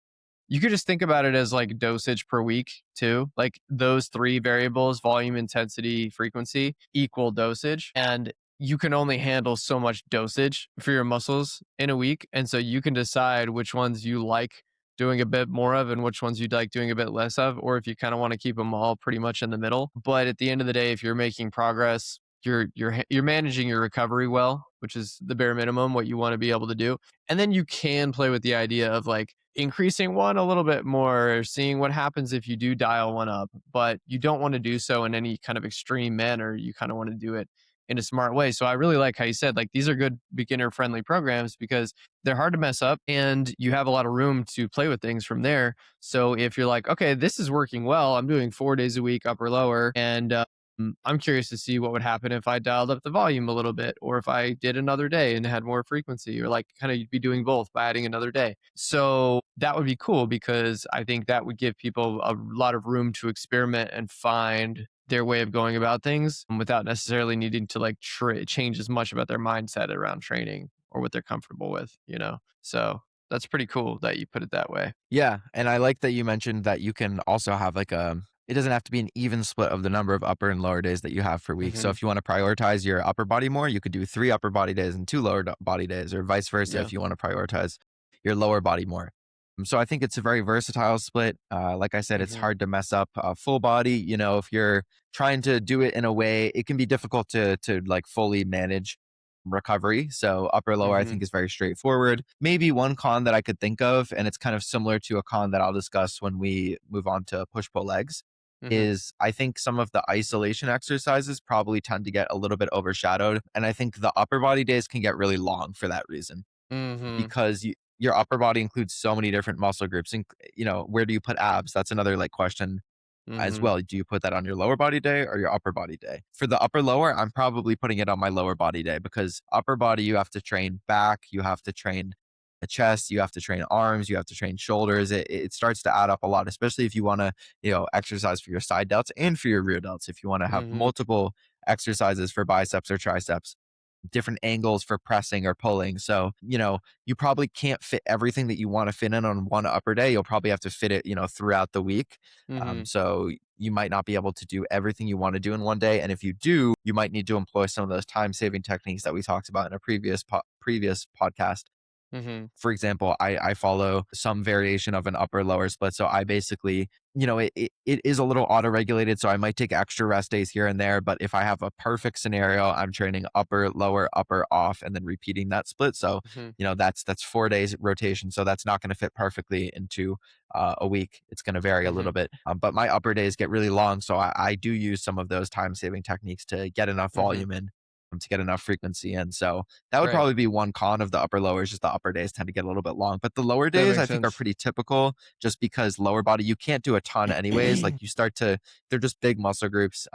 Speaker 2: You could just think about it as like dosage per week too. Like those three variables, volume, intensity, frequency, equal dosage. And you can only handle so much dosage for your muscles in a week. And so you can decide which ones you like doing a bit more of and which ones you'd like doing a bit less of, or if you kind of want to keep them all pretty much in the middle. But at the end of the day, if you're making progress, you're managing your recovery well, which is the bare minimum, what you want to be able to do. And then you can play with the idea of like increasing one a little bit more, seeing what happens if you do dial one up, but you don't want to do so in any kind of extreme manner. You kind of want to do it in a smart way. So I really like how you said like these are good beginner friendly programs because they're hard to mess up and you have a lot of room to play with things from there. So if you're like, okay, this is working well, I'm doing 4 days a week, upper lower, and I'm curious to see what would happen if I dialed up the volume a little bit, or if I did another day and had more frequency, or like kind of be doing both by adding another day. So that would be cool because I think that would give people a lot of room to experiment and find their way of going about things without necessarily needing to like change as much about their mindset around training or what they're comfortable with. So that's pretty cool that you put it that way.
Speaker 1: Yeah, and I like that you mentioned that you can also have like it doesn't have to be an even split of the number of upper and lower days that you have per week. So
Speaker 2: Hmm.
Speaker 1: if you want to prioritize your upper body more, you could do 3 upper body days and 2 lower body days, or vice versa
Speaker 2: Yeah.
Speaker 1: if you want to prioritize your lower body more. So I think it's a very versatile split. Like I said, it's
Speaker 2: Hmm.
Speaker 1: hard to mess up full body. If you're trying to do it in a way, it can be difficult to like fully manage recovery. So upper lower, I
Speaker 2: Hmm.
Speaker 1: think is very straightforward. Maybe one con that I could think of, and it's kind of similar to a con that I'll discuss when we move on to push pull legs,
Speaker 2: Hmm.
Speaker 1: is I think some of the isolation exercises probably tend to get a little bit overshadowed. And I think the upper body days can get really long for that reason,
Speaker 2: Hmm.
Speaker 1: because your upper body includes so many different muscle groups. And, where do you put abs? That's another like question as
Speaker 2: Hmm.
Speaker 1: well. Do you put that on your lower body day or your upper body day? For the upper lower, I'm probably putting it on my lower body day, because upper body, you have to train back, you have to train the chest, you have to train arms, you have to train shoulders. It starts to add up a lot, especially if you want to, exercise for your side delts and for your rear delts. If you want to have
Speaker 2: Hmm.
Speaker 1: multiple exercises for biceps or triceps, different angles for pressing or pulling. So, you probably can't fit everything that you want to fit in on one upper day. You'll probably have to fit it, throughout the week.
Speaker 2: Hmm.
Speaker 1: So you might not be able to do everything you want to do in one day. And if you do, you might need to employ some of those time saving techniques that we talked about in a previous podcast.
Speaker 2: Hmm.
Speaker 1: For example, I follow some variation of an upper lower split. So I basically, it is a little auto regulated. So I might take extra rest days here and there. But if I have a perfect scenario, I'm training upper, lower, upper, off, and then repeating that split. So,
Speaker 2: Hmm.
Speaker 1: that's 4 days rotation. So that's not going to fit perfectly into a week. It's going to vary a
Speaker 2: Hmm.
Speaker 1: little bit. But my upper days get really long. So I do use some of those time saving techniques to get enough
Speaker 2: Hmm.
Speaker 1: volume in. to get enough frequency in. So that would
Speaker 2: Right.
Speaker 1: probably be one con of the upper lower, is just the upper days tend to get a little bit long. But the lower
Speaker 2: That
Speaker 1: days
Speaker 2: makes
Speaker 1: I think are
Speaker 2: sense.
Speaker 1: pretty typical, just because lower body, you can't do a ton anyways. Like you start to, they're just big muscle groups.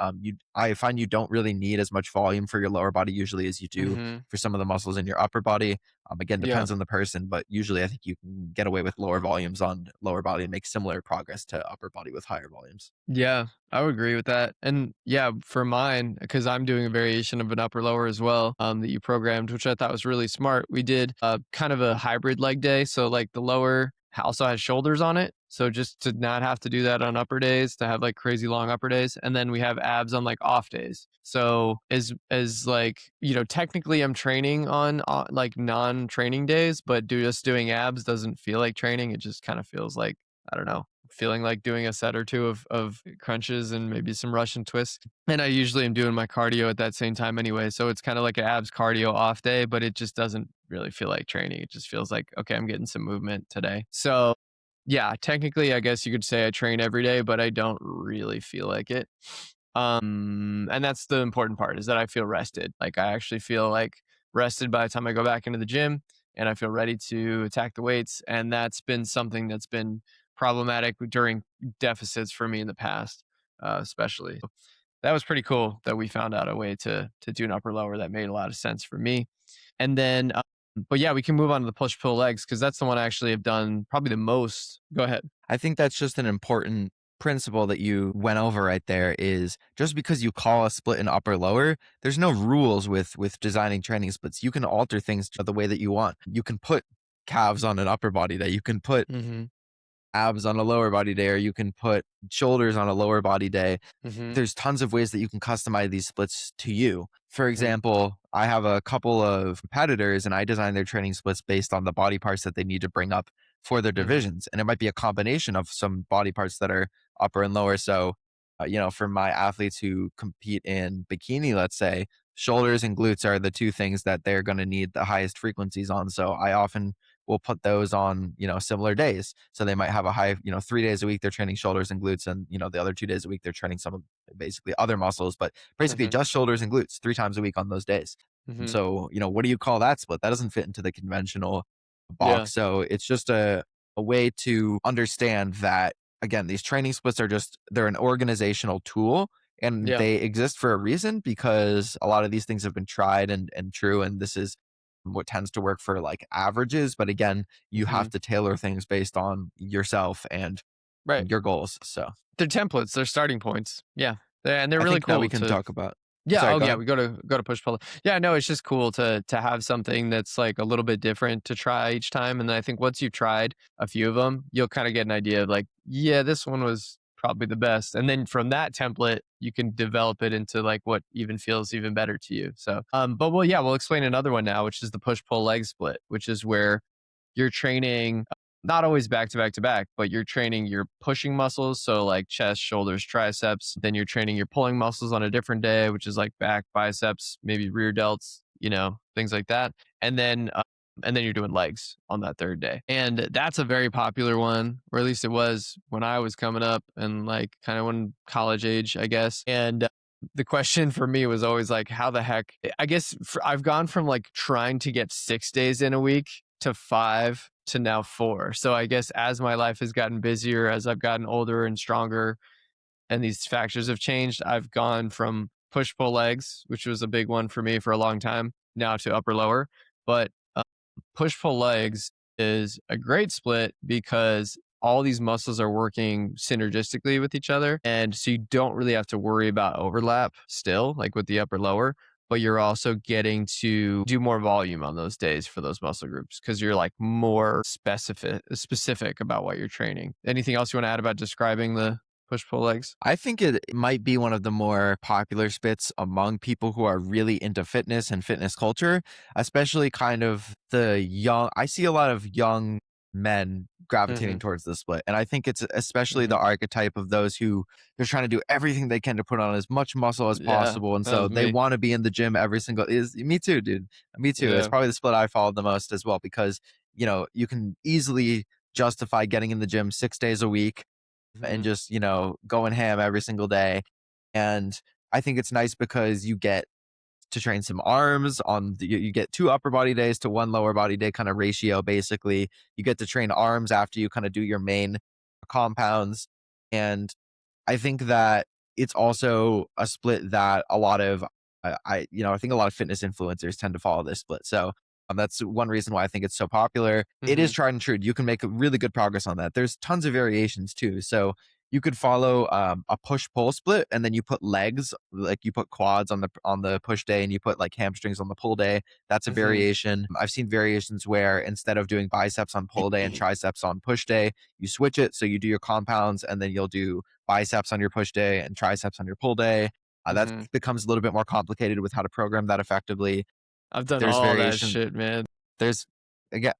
Speaker 1: I find you don't really need as much volume for your lower body usually as you do
Speaker 2: Mhm.
Speaker 1: for some of the muscles in your upper body. Again,
Speaker 2: Yeah.
Speaker 1: depends on the person, but usually I think you can get away with lower volumes on lower body and make similar progress to upper body with higher volumes.
Speaker 2: Yeah, I would agree with that. And yeah, for mine, because I'm doing a variation of an upper lower as well, that you programmed, which I thought was really smart. We did kind of a hybrid leg day. So like the lower also has shoulders on it. So just to not have to do that on upper days, to have like crazy long upper days. And then we have abs on like off days. So as like, technically I'm training on like non-training days, but just doing abs doesn't feel like training. It just kind of feels like, I don't know, feeling like doing a set or two of crunches and maybe some Russian twists. And I usually am doing my cardio at that same time anyway. So it's kind of like an abs cardio off day, but it just doesn't really feel like training. It just feels like, okay, I'm getting some movement today. So yeah, technically, I guess you could say I train every day, but I don't really feel like it. And that's the important part, is that I feel rested. Like I actually feel like rested by the time I go back into the gym, and I feel ready to attack the weights. And that's been something that's been problematic during deficits for me in the past, especially. That was pretty cool that we found out a way to do an upper lower that made a lot of sense for me. And then, but yeah, we can move on to the push pull legs, because that's the one I actually have done probably the most. Go ahead.
Speaker 1: I think that's just an important principle that you went over right there, is just because you call a split an upper lower, there's no rules with designing training splits. You can alter things to the way that you want. You can put calves on an upper body day. You can put
Speaker 2: Mm-hmm.
Speaker 1: abs on a lower body day, or you can put shoulders on a lower body day.
Speaker 2: Mm-hmm.
Speaker 1: There's tons of ways that you can customize these splits to you. For
Speaker 2: Mm-hmm.
Speaker 1: example, I have a couple of competitors and I design their training splits based on the body parts that they need to bring up for their
Speaker 2: Mm-hmm.
Speaker 1: divisions. And it might be a combination of some body parts that are upper and lower. So, for my athletes who compete in bikini, let's say, shoulders and glutes are the two things that they're going to need the highest frequencies on. So I often will put those on, similar days. So they might have a high, 3 days a week, they're training shoulders and glutes. And, the other 2 days a week, they're training some of basically other muscles, but basically
Speaker 2: Mm-hmm.
Speaker 1: just shoulders and glutes 3 times a week on those days. And
Speaker 2: Mm-hmm.
Speaker 1: so, what do you call that split? That doesn't fit into the conventional
Speaker 2: Yeah.
Speaker 1: box. So it's just a way to understand that, again, these training splits are they're an organizational tool, and
Speaker 2: Yeah.
Speaker 1: they exist for a reason, because a lot of these things have been tried and true. And this is what tends to work for like averages. But again, you
Speaker 2: Mm-hmm.
Speaker 1: have to tailor things based on yourself and
Speaker 2: Right.
Speaker 1: your goals. So
Speaker 2: They're templates. They're starting points. Yeah. And they're
Speaker 1: I
Speaker 2: really
Speaker 1: think that we
Speaker 2: cool
Speaker 1: can
Speaker 2: to.
Speaker 1: talk about.
Speaker 2: Yeah,
Speaker 1: Sorry,
Speaker 2: oh
Speaker 1: go
Speaker 2: yeah,
Speaker 1: ahead.
Speaker 2: we go to push pull. Yeah, no, it's just cool to have something that's like a little bit different to try each time. And then I think once you've tried a few of them, you'll kind of get an idea of like, yeah, this one was probably the best. And then from that template, you can develop it into like what even feels even better to you. So, but well, yeah, we'll explain another one now, which is the push pull leg split, which is where you're training not always back to back to back, but you're training your pushing muscles. So like chest, shoulders, triceps. Then you're training your pulling muscles on a different day, which is like back, biceps, maybe rear delts, things like that. And then you're doing legs on that third day. And that's a very popular one, or at least it was when I was coming up and like kind of when college age, I guess. And the question for me was always like, how the heck? I guess I've gone from like trying to get 6 days in a week to 5 to now 4. So I guess as my life has gotten busier, as I've gotten older and stronger, and these factors have changed, I've gone from push pull legs, which was a big one for me for a long time, now to upper lower. But push pull legs is a great split because all these muscles are working synergistically with each other. And so you don't really have to worry about overlap still, like with the upper lower, but you're also getting to do more volume on those days for those muscle groups because you're like more specific about what you're training. Anything else you want to add about describing the push pull legs?
Speaker 1: I think it might be one of the more popular spits among people who are really into fitness and fitness culture, especially kind of the young. I see a lot of young men
Speaker 2: Mm-hmm.
Speaker 1: gravitating towards this split. And I think it's especially
Speaker 2: Mm-hmm.
Speaker 1: the archetype of those who they're trying to do everything they can to put on as much muscle as
Speaker 2: Yeah,
Speaker 1: possible. And
Speaker 2: that
Speaker 1: so
Speaker 2: was
Speaker 1: they
Speaker 2: me.
Speaker 1: want to be in the gym every single is me too, dude. Me too. It's
Speaker 2: Yeah.
Speaker 1: probably the split I followed the most as well, because you can easily justify getting in the gym 6 days a week
Speaker 2: Mm-hmm.
Speaker 1: and just, going ham every single day. And I think it's nice because you get to train some arms on you get 2 upper body days to 1 lower body day kind of ratio. Basically, you get to train arms after you kind of do your main compounds. And I think that it's also a split that a lot of I think a lot of fitness influencers tend to follow this split. So that's one reason why I think it's so popular. It is
Speaker 2: Mhm.
Speaker 1: tried and true. You can make really good progress on that. There's tons of variations too. So you could follow a push pull split, and then you put legs, like you put quads on the push day, and you put like hamstrings on the pull day. That's a
Speaker 2: Mhm.
Speaker 1: variation. I've seen variations where instead of doing biceps on pull day and triceps on push day, you switch it. So you do your compounds, and then you'll do biceps on your push day and triceps on your pull day. That
Speaker 2: Mhm.
Speaker 1: becomes a little bit more complicated with how to program that effectively.
Speaker 2: I've done
Speaker 1: There's
Speaker 2: all that
Speaker 1: variation.
Speaker 2: shit, man.
Speaker 1: There's again,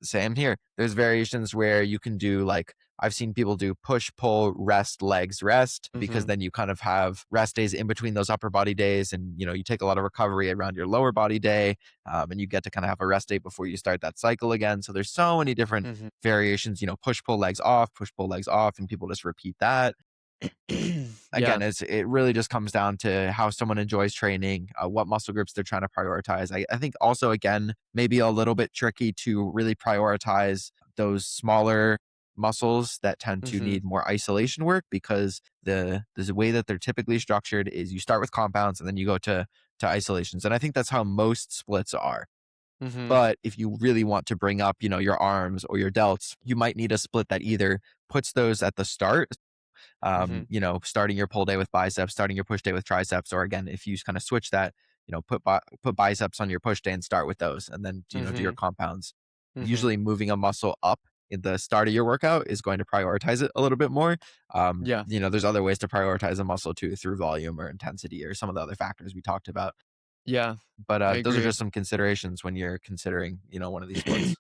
Speaker 1: same here. There's variations where you can do like I've seen people do push, pull, rest, legs, rest, because
Speaker 2: Mhm.
Speaker 1: then you kind of have rest days in between those upper body days, and you take a lot of recovery around your lower body day, and you get to kind of have a rest day before you start that cycle again. So there's so many different
Speaker 2: Mhm.
Speaker 1: variations. Push, pull, legs off, and people just repeat that.
Speaker 2: Yeah.
Speaker 1: Again, it really just comes down to how someone enjoys training, what muscle groups they're trying to prioritize. I think also, again, maybe a little bit tricky to really prioritize those smaller muscles that tend to
Speaker 2: Mhm.
Speaker 1: need more isolation work, because the way that they're typically structured is you start with compounds and then you go to isolations. And I think that's how most splits are.
Speaker 2: Mhm.
Speaker 1: But if you really want to bring up, your arms or your delts, you might need a split that either puts those at the start,
Speaker 2: Mhm.
Speaker 1: starting your pull day with biceps, starting your push day with triceps, or again, if you kind of switch that, put biceps on your push day and start with those, and then do your
Speaker 2: Mhm.
Speaker 1: compounds.
Speaker 2: Mhm.
Speaker 1: Usually, moving a muscle up in the start of your workout is going to prioritize it a little bit more.
Speaker 2: Yeah.
Speaker 1: There's other ways to prioritize a muscle too, through volume or intensity or some of the other factors we talked about.
Speaker 2: Yeah.
Speaker 1: But
Speaker 2: I
Speaker 1: those are
Speaker 2: agree.
Speaker 1: just some considerations when you're considering, one of these splits.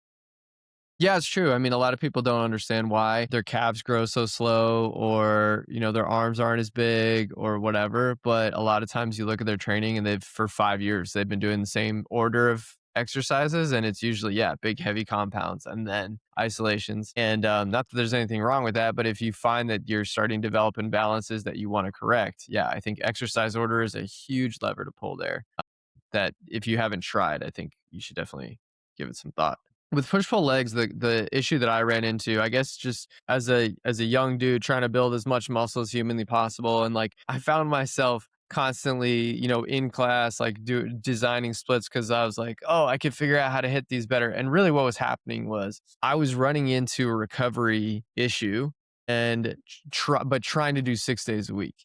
Speaker 2: Yeah, it's true. I mean, a lot of people don't understand why their calves grow so slow or, their arms aren't as big or whatever. But a lot of times you look at their training and for 5 years, they've been doing the same order of exercises. And it's usually, yeah, big, heavy compounds and then isolations. And not that there's anything wrong with that, but if you find that you're starting to develop imbalances that you want to correct, yeah, I think exercise order is a huge lever to pull there. That if you haven't tried, I think you should definitely give it some thought. With push pull legs, the issue that I ran into, I guess, just as a young dude trying to build as much muscle as humanly possible, and like I found myself constantly, in class, like designing splits because I was like, oh, I could figure out how to hit these better. And really, what was happening was I was running into a recovery issue and trying to do 6 days a week.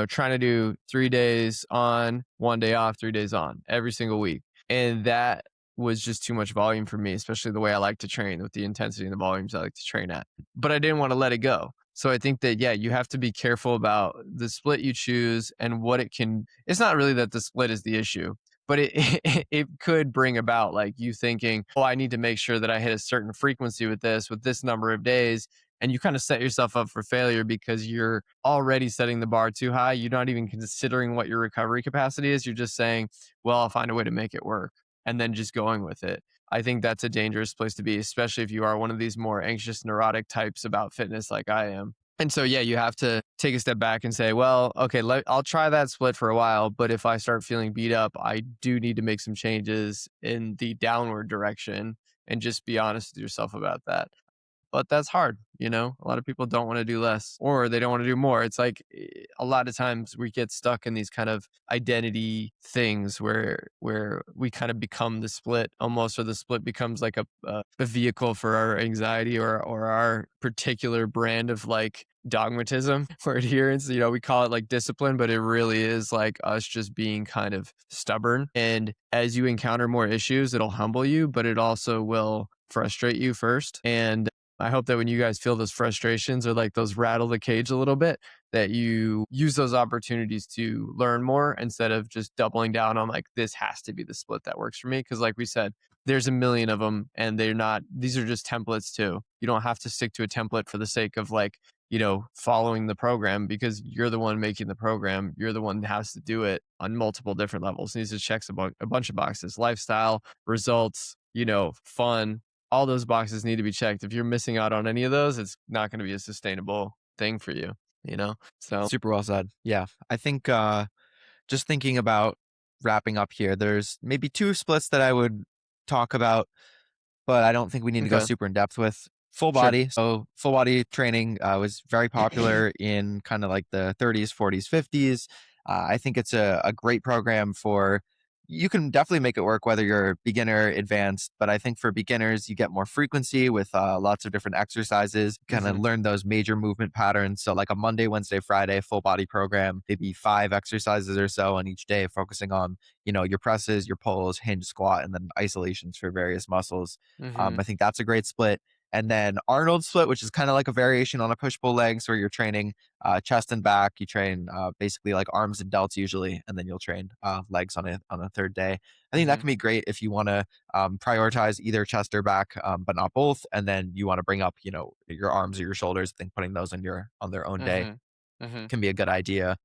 Speaker 2: Trying to do 3 days on, 1 day off, 3 days on every single week. And that was just too much volume for me, especially the way I like to train with the intensity and the volumes I like to train at. But I didn't want to let it go. So I think that, yeah, you have to be careful about the split you choose and what it can. It's not really that the split is the issue, but it could bring about like you thinking, oh, I need to make sure that I hit a certain frequency with this number of days. And you kind of set yourself up for failure because you're already setting the bar too high. You're not even considering what your recovery capacity is. You're just saying, well, I'll find a way to make it work and then just going with it. I think that's a dangerous place to be, especially if you are one of these more anxious, neurotic types about fitness like I am. And so, yeah, you have to take a step back and say, well, okay, I'll try that split for a while. But if I start feeling beat up, I do need to make some changes in the downward direction and just be honest with yourself about that. But that's hard, A lot of people don't wanna do less or they don't wanna do more. It's like, a lot of times we get stuck in these kind of identity things where we kind of become the split almost, or the split becomes like a vehicle for our anxiety or our particular brand of, like, dogmatism or adherence. We call it, like, discipline, but it really is, like, us just being kind of stubborn. And as you encounter more issues, it'll humble you, but it also will frustrate you first. And I hope that when you guys feel those frustrations or like those rattle the cage a little bit, that you use those opportunities to learn more instead of just doubling down on like, this has to be the split that works for me. Cause like we said, there's a million of them and these are just templates too. You don't have to stick to a template for the sake of like, following the program because you're the one making the program. You're the one that has to do it on multiple different levels. Needs to check a bunch of boxes: lifestyle, results, fun, all those boxes need to be checked. If you're missing out on any of those, it's not going to be a sustainable thing for you, So,
Speaker 1: Super well said. Yeah, I think just thinking about wrapping up here, there's maybe two splits that I would talk about, but I don't think we need to go
Speaker 2: Okay.
Speaker 1: super in depth with. Full
Speaker 2: Sure.
Speaker 1: body. So full body training was very popular in kind of like the 30s, 40s, 50s. I think it's a great program for, you can definitely make it work whether you're beginner, advanced, but I think for beginners, you get more frequency with lots of different exercises, kind of
Speaker 2: Mm-hmm.
Speaker 1: learn those major movement patterns. So like a Monday, Wednesday, Friday, full body program, maybe 5 exercises or so on each day, focusing on, your presses, your pulls, hinge, squat, and then isolations for various muscles.
Speaker 2: Mm-hmm.
Speaker 1: I think that's a great split. And then Arnold split, which is kind of like a variation on a push pull legs, where you're training chest and back. You train basically like arms and delts usually, and then you'll train legs on a third day. I think that
Speaker 2: Mm-hmm.
Speaker 1: can be great if you want to prioritize either chest or back, but not both. And then you want to bring up, your arms or your shoulders. I think putting those on their own day
Speaker 2: Mm-hmm. Mm-hmm.
Speaker 1: can be a good idea.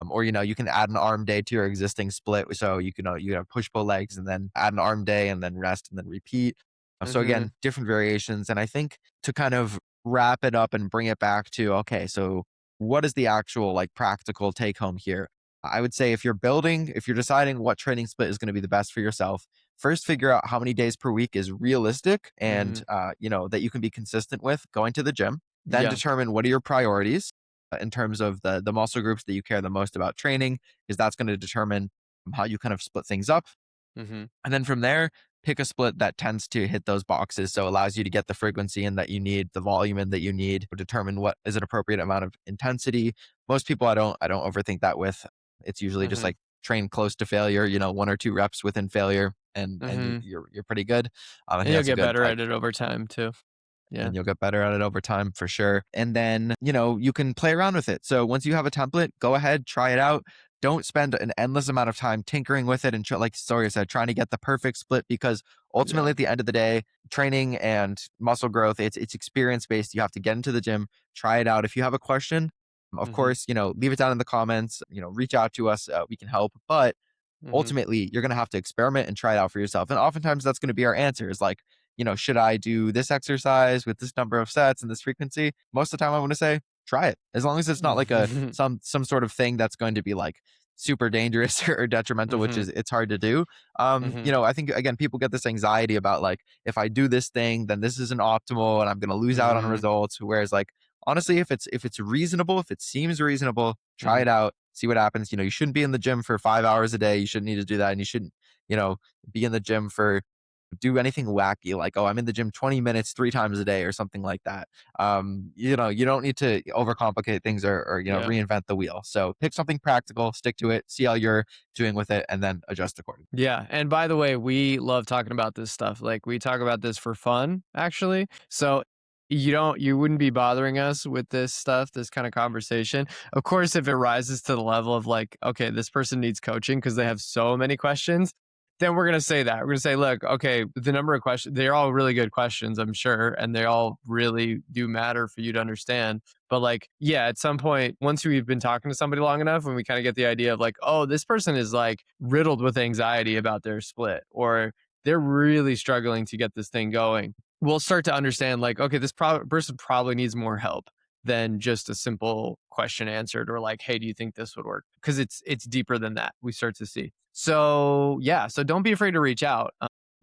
Speaker 1: Or you can add an arm day to your existing split, so you have push pull legs and then add an arm day and then rest and then repeat. So
Speaker 2: Mm-hmm.
Speaker 1: again, different variations. And I think to kind of wrap it up and bring it back to, okay, so what is the actual like practical take home here? I would say if you're deciding what training split is going to be the best for yourself, first figure out how many days per week is realistic and
Speaker 2: Mm-hmm.
Speaker 1: that you can be consistent with going to the gym. Then
Speaker 2: Yeah.
Speaker 1: determine what are your priorities in terms of the muscle groups that you care the most about training, because that's going to determine how you kind of split things up.
Speaker 2: Mm-hmm.
Speaker 1: And then from there, pick a split that tends to hit those boxes. So allows you to get the frequency in that you need, the volume in that you need, determine what is an appropriate amount of intensity. Most people I don't overthink that with. It's usually just
Speaker 2: Mm-hmm.
Speaker 1: like train close to failure, 1 or 2 reps within failure, and
Speaker 2: Mm-hmm.
Speaker 1: you're pretty good. I
Speaker 2: And
Speaker 1: think
Speaker 2: you'll
Speaker 1: that's a
Speaker 2: get
Speaker 1: good
Speaker 2: better
Speaker 1: like,
Speaker 2: at it over time too. Yeah.
Speaker 1: and you'll get better at it over time for sure. And then, you can play around with it. So once you have a template, go ahead, try it out. Don't spend an endless amount of time tinkering with it and like Sawyer said, trying to get the perfect split, because
Speaker 2: Yeah.
Speaker 1: ultimately at the end of the day, training and muscle growth, it's experience based. You have to get into the gym, try it out. If you have a question, of
Speaker 2: Mm-hmm.
Speaker 1: course, leave it down in the comments, reach out to us. We can help. But
Speaker 2: Mm-hmm.
Speaker 1: ultimately you're going to have to experiment and try it out for yourself. And oftentimes that's going to be our answer is like, should I do this exercise with this number of sets and this frequency? Most of the time I want to say, try it. As long as it's not like a
Speaker 2: Mm-hmm.
Speaker 1: some sort of thing that's going to be like super dangerous or detrimental, which
Speaker 2: Mm-hmm.
Speaker 1: is it's hard to do.
Speaker 2: Mm-hmm.
Speaker 1: I think again, people get this anxiety about like, if I do this thing, then this isn't optimal and I'm gonna lose out on
Speaker 2: Mm-hmm.
Speaker 1: results. Whereas like honestly, if it's reasonable, if it seems reasonable, try
Speaker 2: Mm-hmm.
Speaker 1: it out, see what happens. You shouldn't be in the gym for 5 hours a day. You shouldn't need to do that. And you shouldn't, you know, be in the gym for do anything wacky like, oh, I'm in the gym 20 minutes 3 times a day or something like that. You don't need to overcomplicate things or
Speaker 2: Yeah.
Speaker 1: reinvent the wheel. So pick something practical, stick to it, see how you're doing with it, and then adjust accordingly.
Speaker 2: Yeah. And by the way, we love talking about this stuff. Like we talk about this for fun, actually. So you wouldn't be bothering us with this stuff, this kind of conversation. Of course, if it rises to the level of like, okay, this person needs coaching because they have so many questions, then we're gonna say that. We're gonna say, look, okay, the number of questions, they're all really good questions, I'm sure, and they all really do matter for you to understand. But like, yeah, at some point, once we've been talking to somebody long enough, when we kind of get the idea of like, oh, this person is like riddled with anxiety about their split, or they're really struggling to get this thing going, we'll start to understand like, okay, this person probably needs more help than just a simple question answered or like, hey, do you think this would work? Because it's deeper than that. We start to see. So yeah, so don't be afraid to reach out.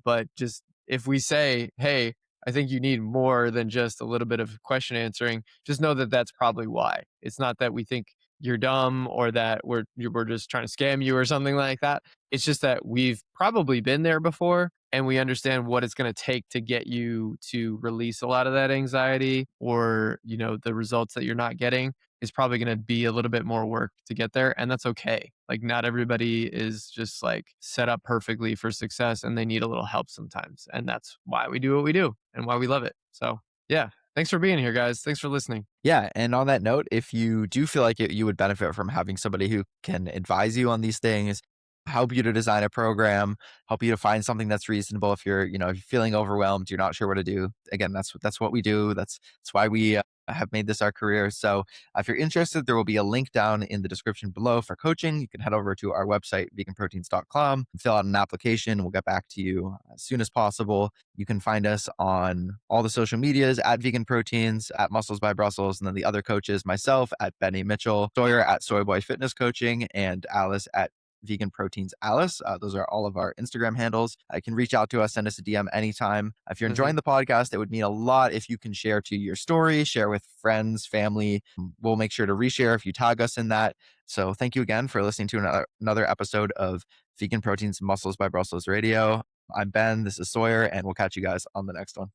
Speaker 2: But just if we say, hey, I think you need more than just a little bit of question answering, just know that that's probably why. It's not that we think you're dumb or that we're just trying to scam you or something like that. It's just that we've probably been there before and we understand what it's going to take to get you to release a lot of that anxiety or, the results that you're not getting is probably going to be a little bit more work to get there. And that's okay. Like, not everybody is just like set up perfectly for success and they need a little help sometimes. And that's why we do what we do and why we love it. So, yeah. Thanks for being here, guys. Thanks for listening.
Speaker 1: Yeah, and on that note, if you do feel like you would benefit from having somebody who can advise you on these things, help you to design a program, help you to find something that's reasonable. If you're feeling overwhelmed, you're not sure what to do. Again, that's what we do. That's why we have made this our career. So if you're interested, there will be a link down in the description below for coaching. You can head over to our website, veganproteins.com, fill out an application. We'll get back to you as soon as possible. You can find us on all the social medias at Vegan Proteins, at Muscles by Brussels, and then the other coaches, myself at Benny Mitchell, Sawyer at Soy Boy Fitness Coaching, and Alice at VeganProteinsAlice. Those are all of our Instagram handles. You can reach out to us, send us a DM anytime. If you're enjoying the podcast, it would mean a lot if you can share to your story, share with friends, family. We'll make sure to reshare if you tag us in that. So thank you again for listening to another episode of Vegan Proteins Muscles by Brussels Radio. I'm Ben, this is Sawyer, and we'll catch you guys on the next one.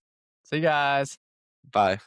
Speaker 2: See you guys.
Speaker 1: Bye.